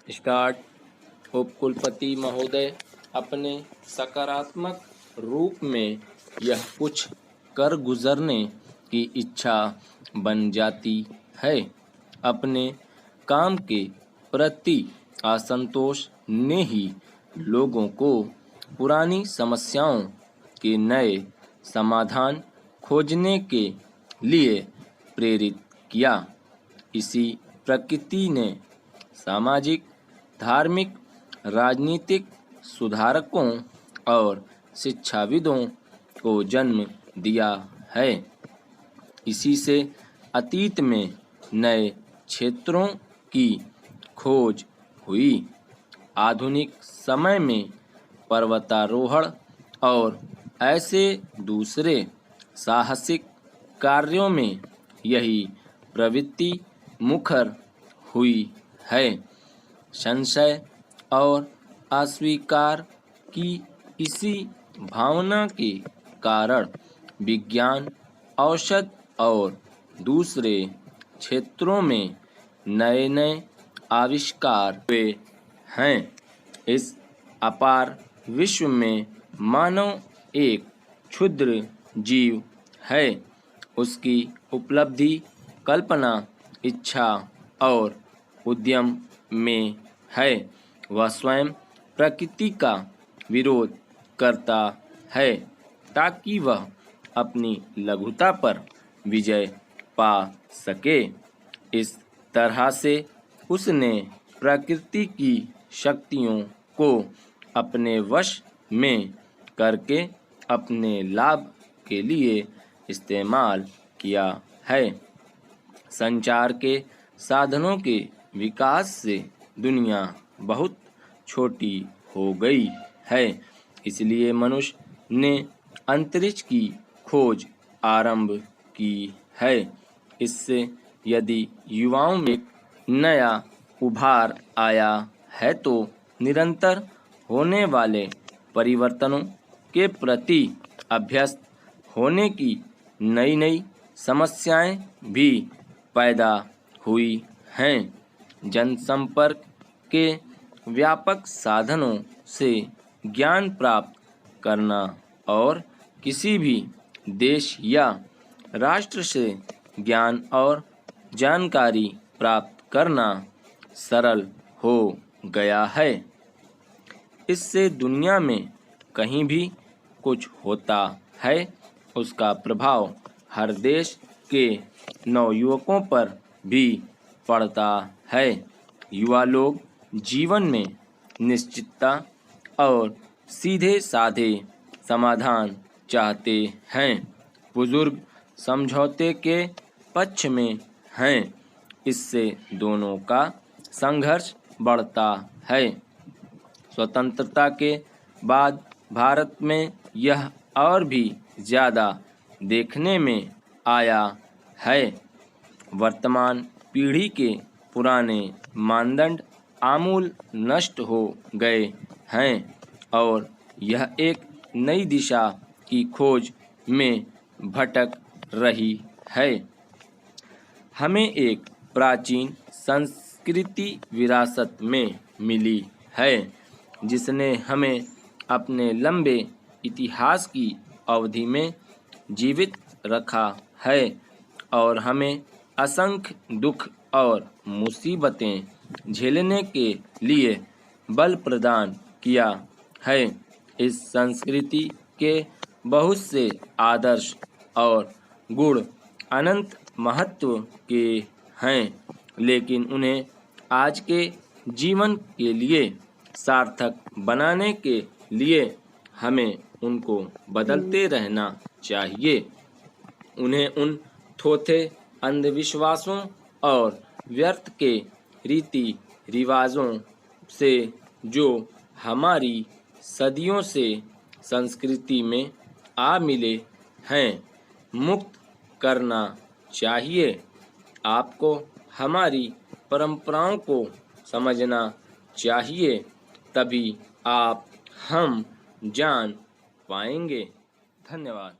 Start. उपकुलपति महोदय, अपने सकारात्मक रूप में यह कुछ कर गुजरने की इच्छा बन जाती है। अपने काम के प्रति असंतोष ने ही लोगों को पुरानी समस्याओं के नए समाधान खोजने के लिए प्रेरित किया। इसी प्रकृति ने सामाजिक, धार्मिक, राजनीतिक सुधारकों और शिक्षाविदों को जन्म दिया है। इसी से अतीत में नए क्षेत्रों की खोज हुई। आधुनिक समय में पर्वतारोहण और ऐसे दूसरे साहसिक कार्यों में यही प्रवृत्ति मुखर हुई है। संशय और अस्वीकार की इसी भावना के कारण विज्ञान, औषध और दूसरे क्षेत्रों में नए नए आविष्कार हुए हैं। इस अपार विश्व में मानव एक क्षुद्र जीव है। उसकी उपलब्धि, कल्पना, इच्छा और उद्यम में है। वह स्वयं प्रकृति का विरोध करता है ताकि वह अपनी लघुता पर विजय पा सके। इस तरह से उसने प्रकृति की शक्तियों को अपने वश में करके अपने लाभ के लिए इस्तेमाल किया है। संचार के साधनों के विकास से दुनिया बहुत छोटी हो गई है। इसलिए मनुष्य ने अंतरिक्ष की खोज आरंभ की है। इससे यदि युवाओं में नया उभार आया है तो निरंतर होने वाले परिवर्तनों के प्रति अभ्यस्त होने की नई नई समस्याएं भी पैदा हुई हैं। जनसंपर्क के व्यापक साधनों से ज्ञान प्राप्त करना और किसी भी देश या राष्ट्र से ज्ञान और जानकारी प्राप्त करना सरल हो गया है। इससे दुनिया में कहीं भी कुछ होता है, उसका प्रभाव हर देश के नवयुवकों पर भी पड़ता है। युवा लोग जीवन में निश्चितता और सीधे साधे समाधान चाहते हैं। बुजुर्ग समझौते के पक्ष में हैं। इससे दोनों का संघर्ष बढ़ता है। स्वतंत्रता के बाद भारत में यह और भी ज़्यादा देखने में आया है। वर्तमान पीढ़ी के पुराने मानदंड आमूल नष्ट हो गए हैं और यह एक नई दिशा की खोज में भटक रही है। हमें एक प्राचीन संस्कृति विरासत में मिली है जिसने हमें अपने लंबे इतिहास की अवधि में जीवित रखा है और हमें असंख्य दुख और मुसीबतें झेलने के लिए बल प्रदान किया है। इस संस्कृति के बहुत से आदर्श और गुण अनंत महत्व के हैं, लेकिन उन्हें आज के जीवन के लिए सार्थक बनाने के लिए हमें उनको बदलते रहना चाहिए। उन्हें उन थोथे अंधविश्वासों और व्यर्थ के रीति रिवाजों से जो हमारी सदियों से संस्कृति में आ मिले हैं मुक्त करना चाहिए। आपको हमारी परंपराओं को समझना चाहिए, तभी आप हम जान पाएंगे। धन्यवाद।